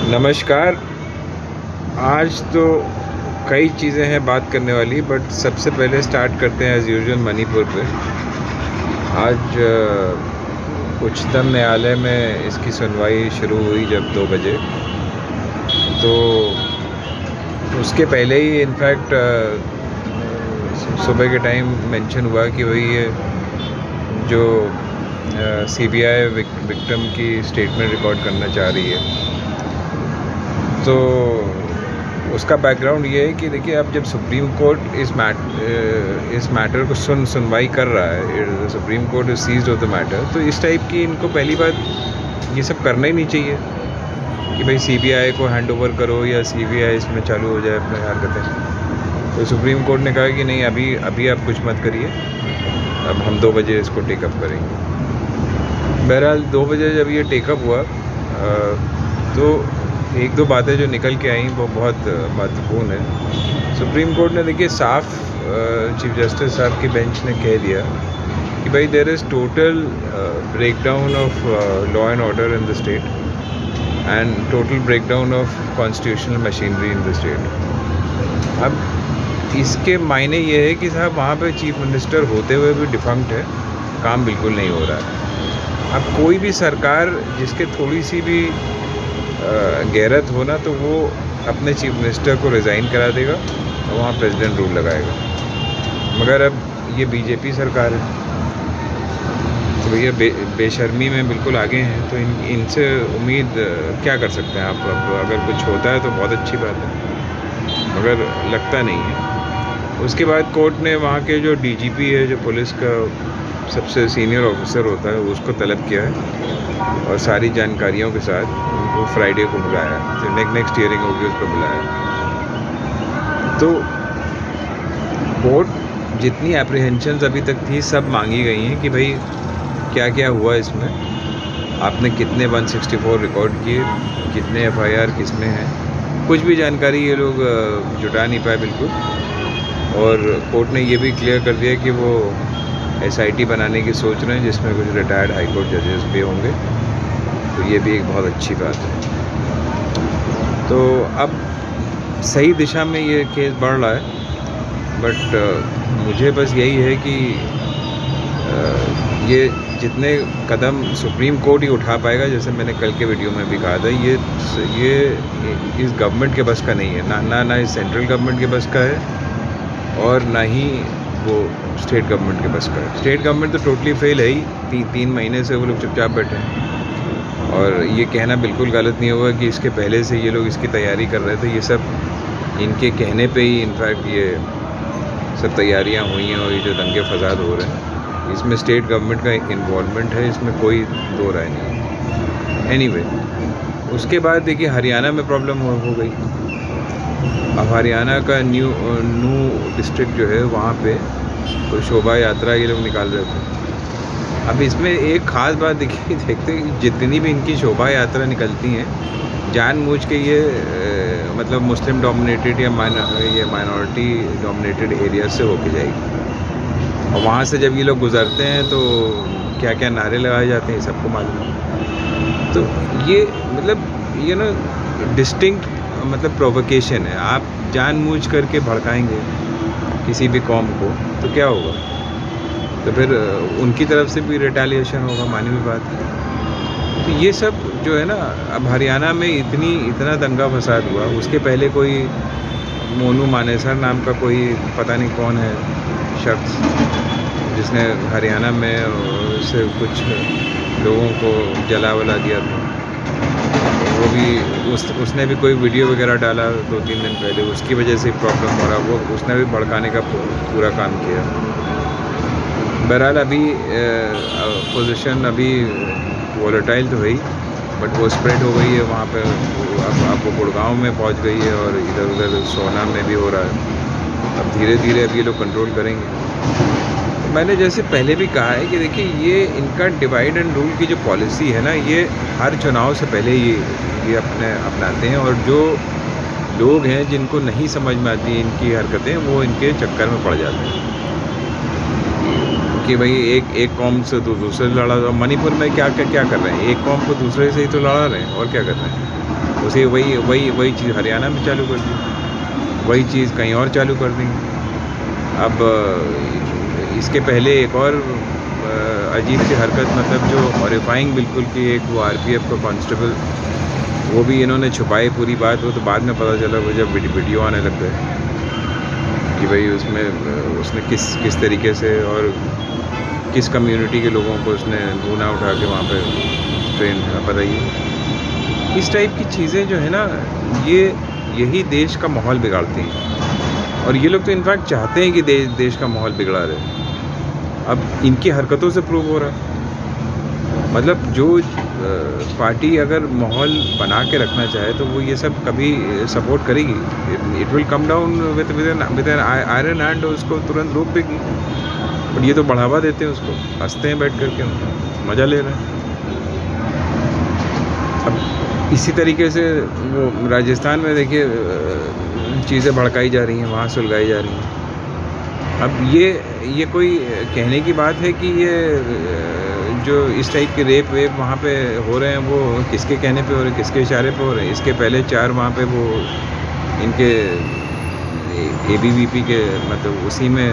नमस्कार। आज तो कई चीज़ें हैं बात करने वाली, बट सबसे पहले स्टार्ट करते हैं एज़ यूजुअल मणिपुर पे। आज उच्चतम न्यायालय में इसकी सुनवाई शुरू हुई जब 2 बजे, तो उसके पहले ही इनफैक्ट सुबह के टाइम मेंशन हुआ कि भाई ये जो सीबीआई विक्टिम की स्टेटमेंट रिकॉर्ड करना चाह रही है। तो उसका बैकग्राउंड ये है कि देखिए, अब जब सुप्रीम कोर्ट इस मैटर को सुनवाई कर रहा है, supreme court is seized of the matter, तो इस टाइप की इनको पहली बात ये सब करना ही नहीं चाहिए कि भाई सीबीआई को हैंड ओवर करो या सीबीआई इसमें चालू हो जाए अपनी हरकतें। तो सुप्रीम कोर्ट ने कहा कि नहीं, अभी आप कुछ मत करिए, अब हम 2 बजे इसको टेकअप करेंगे। बहरहाल 2 बजे जब ये टेकअप हुआ तो 1-2 बातें जो निकल के आई वो बहुत महत्वपूर्ण है। सुप्रीम कोर्ट ने देखिए साफ चीफ जस्टिस साहब की बेंच ने कह दिया कि भाई there is total breakdown of law and order in the state and total breakdown of constitutional machinery in the state. अब इसके मायने ये है कि साहब वहाँ पे चीफ मिनिस्टर होते हुए भी डिफंक्ट है, काम बिल्कुल नहीं हो रहा है। अब कोई भी सरकार जिसके थोड़ी सी भी गैरत हो ना, तो वो अपने चीफ मिनिस्टर को रिज़ाइन करा देगा और वहाँ प्रेसिडेंट रूल लगाएगा। मगर अब ये बीजेपी सरकार है, तो भैया बेशर्मी में बिल्कुल आगे हैं, तो इनसे उम्मीद क्या कर सकते हैं आप? अब अगर कुछ होता है तो बहुत अच्छी बात है, मगर लगता नहीं है। उसके बाद कोर्ट ने वहाँ के जो डीजीपी है, जो पुलिस का सबसे सीनियर ऑफिसर होता है, उसको तलब किया है और सारी जानकारियों के साथ उनको फ्राइडे को बुलाया, जो नेक्स्ट हियरिंग होगी उस पर बुलाया। तो कोर्ट जितनी एप्रीहेंशंस अभी तक थी सब मांगी गई हैं कि भाई क्या क्या हुआ इसमें, आपने कितने 164 रिकॉर्ड किए, कितने एफआईआर किसमें हैं, कुछ भी जानकारी ये लोग जुटा नहीं पाए बिल्कुल। और कोर्ट ने ये भी क्लियर कर दिया कि वो एसआईटी बनाने की सोच रहे हैं जिसमें कुछ रिटायर्ड हाई कोर्ट जजेस भी होंगे, तो ये भी एक बहुत अच्छी बात है। तो अब सही दिशा में ये केस बढ़ रहा है, बट मुझे बस यही है कि ये जितने कदम सुप्रीम कोर्ट ही उठा पाएगा, जैसे मैंने कल के वीडियो में भी कहा था, ये इस गवर्नमेंट के बस का नहीं है, ना इस सेंट्रल गवर्नमेंट के बस का है और ना ही वो स्टेट गवर्नमेंट के बस का है। स्टेट गवर्नमेंट तो टोटली फेल है ही, 3 महीने से वो लोग चुपचाप बैठे हैं। और ये कहना बिल्कुल गलत नहीं होगा कि इसके पहले से ये लोग इसकी तैयारी कर रहे थे, ये सब इनके कहने पे ही इनफैक्ट ये सब तैयारियां हुई हैं और ये जो दंगे फसाद हो रहे हैं, इसमें स्टेट गवर्नमेंट का इन्वॉल्वमेंट है, इसमें कोई दो राय नहीं। एनीवे, उसके बाद देखिए हरियाणा में प्रॉब्लम हो गई। अब हरियाणा का न्यू डिस्ट्रिक्ट जो है, वहाँ पे कोई शोभा यात्रा ये लोग निकाल रहे थे। अब इसमें एक ख़ास बात देखते हैं, जितनी भी इनकी शोभा यात्रा निकलती हैं, जानबूझ के ये मतलब मुस्लिम डोमिनेटेड या माइनॉरिटी डोमिनेटेड एरिया से होके जाएगी। और वहाँ से जब ये लोग गुज़रते हैं तो क्या क्या नारे लगाए जाते हैं सबको मालूम है। तो ये मतलब ये ना डिस्टिंक्ट मतलब प्रोवोकेशन है। आप जानबूझ करके भड़काएंगे किसी भी कौम को तो क्या होगा? तो फिर उनकी तरफ से भी रिटेलिएशन होगा, मानी हुई बात है। तो ये सब जो है ना, अब हरियाणा में इतना दंगा फसाद हुआ, उसके पहले कोई मोनू मानेसर नाम का कोई पता नहीं कौन है शख्स, जिसने हरियाणा में से कुछ लोगों को जला वला दिया था, वो भी उसने भी कोई वीडियो वगैरह डाला 2-3 दिन पहले, उसकी वजह से प्रॉब्लम हो रहा, वो उसने भी भड़काने का पूरा काम किया। बहरहाल अभी पोजीशन अभी वोलेटाइल तो हुई, बट वो स्प्रेड हो गई है वहाँ पे। अब वो गुड़गांव में पहुँच गई है और इधर उधर सोना में भी हो रहा है। अब धीरे धीरे अब ये लोग कंट्रोल करेंगे। मैंने जैसे पहले भी कहा है कि देखिए, ये इनका डिवाइड एंड रूल की जो पॉलिसी है ना, ये हर चुनाव से पहले ये अपनाते हैं। और जो लोग हैं जिनको नहीं समझ में आती इनकी हरकतें, वो इनके चक्कर में पड़ जाते हैं कि भाई एक कौम से तो दूसरे लड़ा। मणिपुर में क्या कर रहे हैं, एक कौम को दूसरे से ही तो लड़ा रहे हैं, और क्या कर रहे हैं। उसे वही चीज़ हरियाणा में चालू कर दी, वही चीज़ कहीं और चालू कर दी। अब इसके पहले एक और अजीब सी हरकत, मतलब जो हॉरिफाइंग बिल्कुल कि एक वो आरपीएफ का कांस्टेबल, वो भी इन्होंने छुपाई पूरी बात। वो तो बाद में पता चला, वो जब वीडियो आने लग गए कि भाई उसने किस तरीके से और किस कम्युनिटी के लोगों को उसने ढूंढा उठा के वहाँ पे ट्रेन बताइए। इस टाइप की चीज़ें जो है ना, यही देश का माहौल बिगाड़ती हैं। और ये लोग तो इनफैक्ट चाहते हैं कि देश का माहौल बिगड़ा रहे। अब इनकी हरकतों से प्रूव हो रहा है। मतलब जो पार्टी अगर माहौल बना के रखना चाहे तो वो ये सब कभी सपोर्ट करेगी। It will come down with an iron hand, उसको तुरंत रोक देगी। बट ये तो बढ़ावा देते हैं उसको, हंसते हैं बैठ करके, मज़ा ले रहे हैं। अब इसी तरीके से वो राजस्थान में देखिए चीज़ें भड़काई जा रही हैं, वहाँ सुलगाई जा रही हैं। अब ये कोई कहने की बात है कि ये जो इस टाइप के रेप वेप वहाँ पे हो रहे हैं, वो किसके कहने पे हो रहे हैं, किसके इशारे पे हो रहे हैं? इसके पहले 4 वहाँ पे वो इनके ABVP के, मतलब उसी में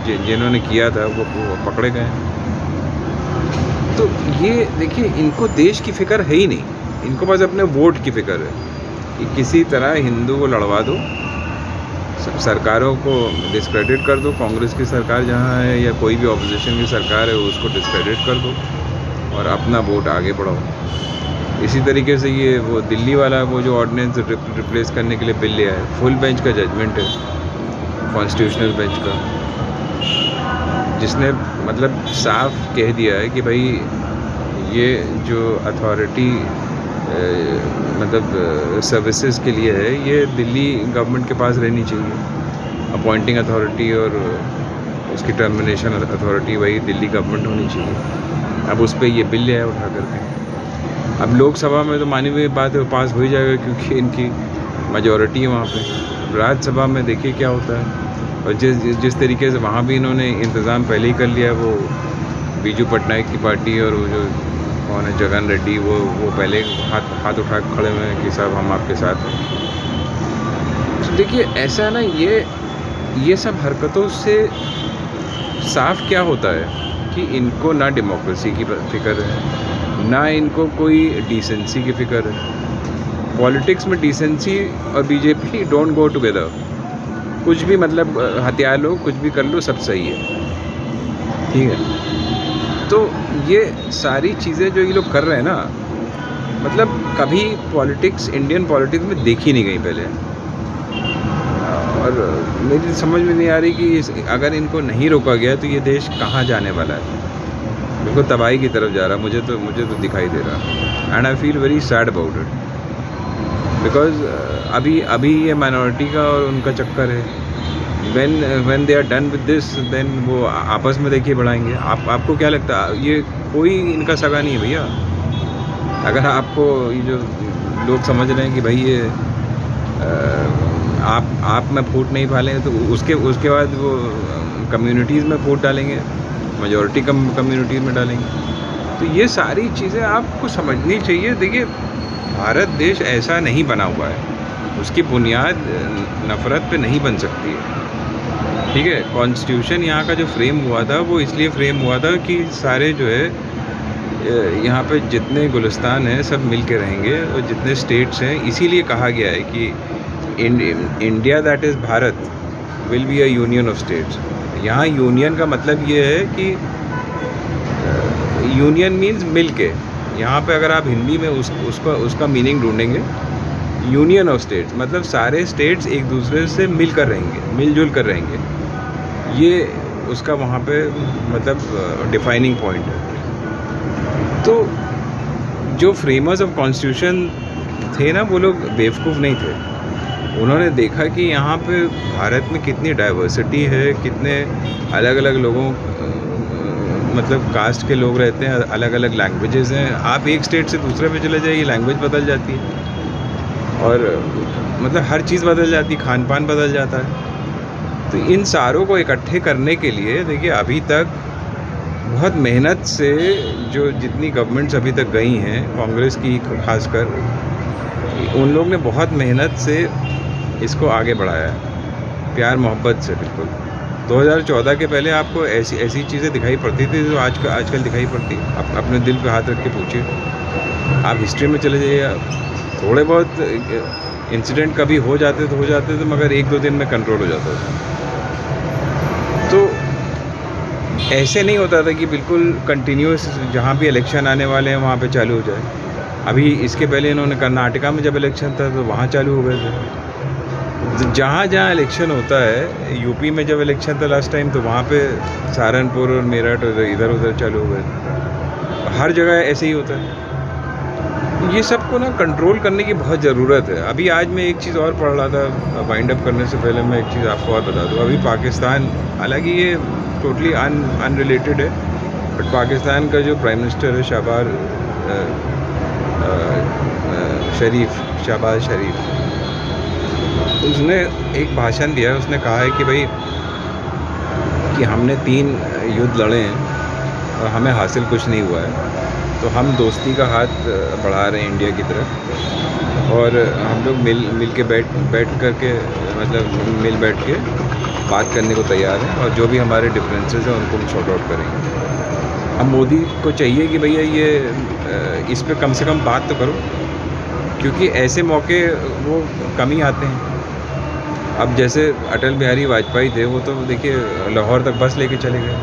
जिन्होंने किया था वो पकड़े गए। तो ये देखिए, इनको देश की फ़िक्र है ही नहीं, इनको बस अपने वोट की फ़िक्र है कि किसी तरह हिंदू को लड़वा दो, सरकारों को डिस्क्रेडिट कर दो। कांग्रेस की सरकार जहाँ है या कोई भी ऑपोजिशन की सरकार है, उसको डिस्क्रेडिट कर दो और अपना वोट आगे बढ़ाओ। इसी तरीके से ये वो दिल्ली वाला वो जो ऑर्डिनेंस रिप्लेस करने के लिए बिल लिया है, फुल बेंच का जजमेंट है, कॉन्स्टिट्यूशनल बेंच का, जिसने मतलब साफ कह दिया है कि भाई ये जो अथॉरिटी मतलब सर्विसेज के लिए है, ये दिल्ली गवर्नमेंट के पास रहनी चाहिए। अपॉइंटिंग अथॉरिटी और उसकी टर्मिनेशन अथॉरिटी वही दिल्ली गवर्नमेंट होनी चाहिए। अब उस पर ये बिल लिया है उठा करके। अब लोकसभा में तो मानी हुई बात है, पास हो ही जाएगा क्योंकि इनकी मेजॉरिटी है वहाँ पे। राज्यसभा में देखिए क्या होता है। और जिस तरीके से वहाँ भी इन्होंने इंतज़ाम पहले ही कर लिया, वो बीजू पटनायक की पार्टी और वो जो कौन है जगन रेड्डी, वो पहले हाथ उठा के खड़े हुए हैं कि साहब हम आपके साथ हैं। तो देखिए ऐसा ना, ये सब हरकतों से साफ क्या होता है कि इनको ना डेमोक्रेसी की फ़िक्र है, ना इनको कोई डिसेंसी की फ़िक्र है। पॉलिटिक्स में डिसेंसी और बीजेपी डोंट गो टुगेदर। कुछ भी मतलब हथियार लो, कुछ भी कर लो, सब सही है, ठीक है। तो ये सारी चीज़ें जो ये लोग कर रहे हैं ना, मतलब कभी पॉलिटिक्स, इंडियन पॉलिटिक्स में देखी नहीं गई पहले। और मेरी समझ में नहीं आ रही कि अगर इनको नहीं रोका गया तो ये देश कहाँ जाने वाला है। बिल्कुल तबाही की तरफ जा रहा है, मुझे तो दिखाई दे रहा। And I feel very sad about it, because अभी ये माइनॉरिटी का और उनका चक्कर है। when they are done with this, then वो आपस में देखिए बढ़ाएंगे। आपको क्या लगता है? ये कोई इनका सगा नहीं है भैया। अगर आपको ये जो लोग समझ रहे हैं कि भाई ये आप में फूट नहीं पालेंगे, तो उसके बाद वो कम्युनिटीज़ में फूट डालेंगे, मेजॉरिटी कम्युनिटीज़ में डालेंगे। तो ये सारी चीज़ें आपको समझनी चाहिए। देखिए, भारत देश ऐसा नहीं बना हुआ है, उसकी बुनियाद नफ़रत पे नहीं बन सकती है, ठीक है। कॉन्स्टिट्यूशन यहाँ का जो फ्रेम हुआ था, वो इसलिए फ्रेम हुआ था कि सारे जो है यहाँ पे जितने गुलिस्तान हैं सब मिल के रहेंगे, और जितने स्टेट्स हैं, इसीलिए कहा गया है कि India that is Bharat will be a union of states. यहाँ यूनियन का मतलब ये है कि यूनियन मीन्स मिल के। यहाँ पे अगर आप हिंदी में उसका मीनिंग ढूंढेंगे, यूनियन ऑफ स्टेट्स मतलब सारे स्टेट्स एक दूसरे से मिलजुल कर रहेंगे। ये उसका वहाँ पे मतलब डिफाइनिंग पॉइंट है। तो जो फ्रेमर्स ऑफ कॉन्स्टिट्यूशन थे ना, वो लोग बेवकूफ़ नहीं थे। उन्होंने देखा कि यहाँ पे भारत में कितनी डाइवर्सिटी है, कितने अलग अलग लोगों मतलब कास्ट के लोग रहते हैं, अलग अलग लैंग्वेजेस हैं। आप एक स्टेट से दूसरे पे चले जाइए, लैंग्वेज बदल जाती है, और मतलब हर चीज़ बदल जाती, खान पान बदल जाता है। तो इन सारों को इकट्ठे करने के लिए देखिए, अभी तक बहुत मेहनत से जो जितनी गवर्नमेंट्स अभी तक गई हैं, कांग्रेस की खासकर, उन लोग ने बहुत मेहनत से इसको आगे बढ़ाया है, प्यार मोहब्बत से बिल्कुल। 2014 के पहले आपको ऐसी ऐसी चीज़ें दिखाई पड़ती थी जो आजकल दिखाई पड़ती। आप अपने दिल पे हाथ रख के पूछिए, आप हिस्ट्री में चले जाइए, थोड़े बहुत इंसिडेंट कभी हो जाते तो मगर 1-2 दिन में कंट्रोल हो जाता था। तो ऐसे नहीं होता था कि बिल्कुल कंटिन्यूस जहाँ भी इलेक्शन आने वाले हैं वहाँ पे चालू हो जाए। अभी इसके पहले इन्होंने कर्नाटका में जब इलेक्शन था तो वहाँ चालू हो गए थे। जहाँ इलेक्शन होता है, यूपी में जब इलेक्शन था लास्ट टाइम तो वहाँ पे सहारनपुर और मेरठ और इधर उधर चालू हो गए थे। हर जगह ऐसे ही होता है। ये सबको ना कंट्रोल करने की बहुत ज़रूरत है। अभी आज मैं एक चीज़ और पढ़ रहा था, वाइंड अप करने से पहले मैं एक चीज़ आपको और बता दूँ। अभी पाकिस्तान, हालांकि ये टोटली अनरिलेटेड है, बट पाकिस्तान का जो प्राइम मिनिस्टर है शहबाज शरीफ, उसने एक भाषण दिया है। उसने कहा है कि भाई कि हमने 3 युद्ध लड़े हैं और हमें हासिल कुछ नहीं हुआ है, तो हम दोस्ती का हाथ बढ़ा रहे हैं इंडिया की तरफ, और हम लोग मिल के बैठ करके मतलब मिल बैठ के बात करने को तैयार हैं, और जो भी हमारे डिफरेंसेस हैं उनको हम सॉर्ट आउट करेंगे। अब मोदी को चाहिए कि भैया ये इस पे कम से कम बात तो करो, क्योंकि ऐसे मौके वो कम ही आते हैं। अब जैसे अटल बिहारी वाजपेयी थे, वो तो देखिए लाहौर तक बस लेके चले गए,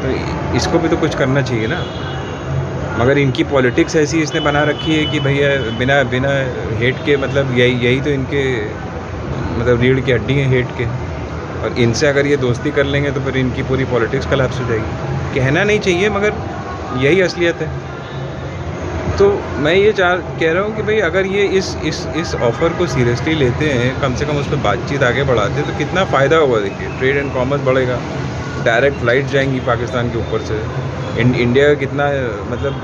तो इसको भी तो कुछ करना चाहिए ना। मगर इनकी पॉलिटिक्स ऐसी इसने बना रखी है कि भैया बिना हेट के, मतलब यही तो इनके मतलब रीढ़ की हड्डी है, हेट के। और इनसे अगर ये दोस्ती कर लेंगे तो फिर इनकी पूरी पॉलिटिक्स कोलैप्स हो जाएगी। कहना नहीं चाहिए मगर यही असलियत है। तो मैं ये कह रहा हूँ कि भाई अगर ये इस ऑफ़र को सीरियसली लेते हैं, कम से कम उस पर बातचीत आगे बढ़ाते हैं, तो कितना फ़ायदा होगा। देखिए ट्रेड एंड कॉमर्स बढ़ेगा, डायरेक्ट फ़्लाइट जाएंगी पाकिस्तान के ऊपर से, इंडिया का कितना मतलब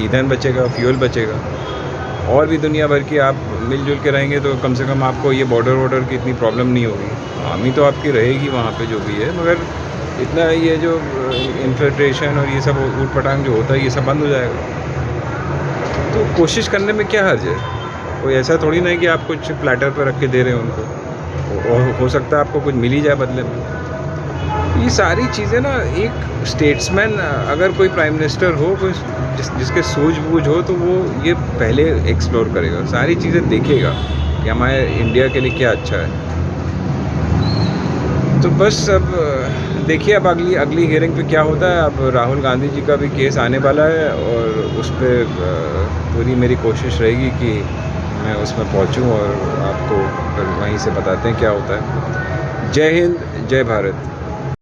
ईंधन बचेगा, फ्यूल बचेगा, और भी दुनिया भर की आप मिलजुल के रहेंगे तो कम से कम आपको ये बॉर्डर की इतनी प्रॉब्लम नहीं होगी। आर्मी तो आपकी रहेगी वहाँ पे जो भी है, मगर इतना ये जो इन्फिल्ट्रेशन और ये सब ऊट पटांग जो होता है ये सब बंद हो जाएगा। तो कोशिश करने में क्या हर्ज है। कोई ऐसा थोड़ी ना है कि आप कुछ प्लेटर पर रख के दे रहे हैं उनको, और हो सकता है आपको कुछ मिल ही जाए बदले में। ये सारी चीज़ें ना, एक स्टेट्समैन अगर कोई प्राइम मिनिस्टर हो, कोई जिसके सूझबूझ हो, तो वो ये पहले एक्सप्लोर करेगा, सारी चीज़ें देखेगा कि हमारे इंडिया के लिए क्या अच्छा है। तो बस अब देखिए अब अगली हियरिंग पे क्या होता है। अब राहुल गांधी जी का भी केस आने वाला है, और उस पर पूरी मेरी कोशिश रहेगी कि मैं उसमें पहुंचूं, और आपको फिर वहीं से बताते हैं क्या होता है। जय हिंद, जय भारत।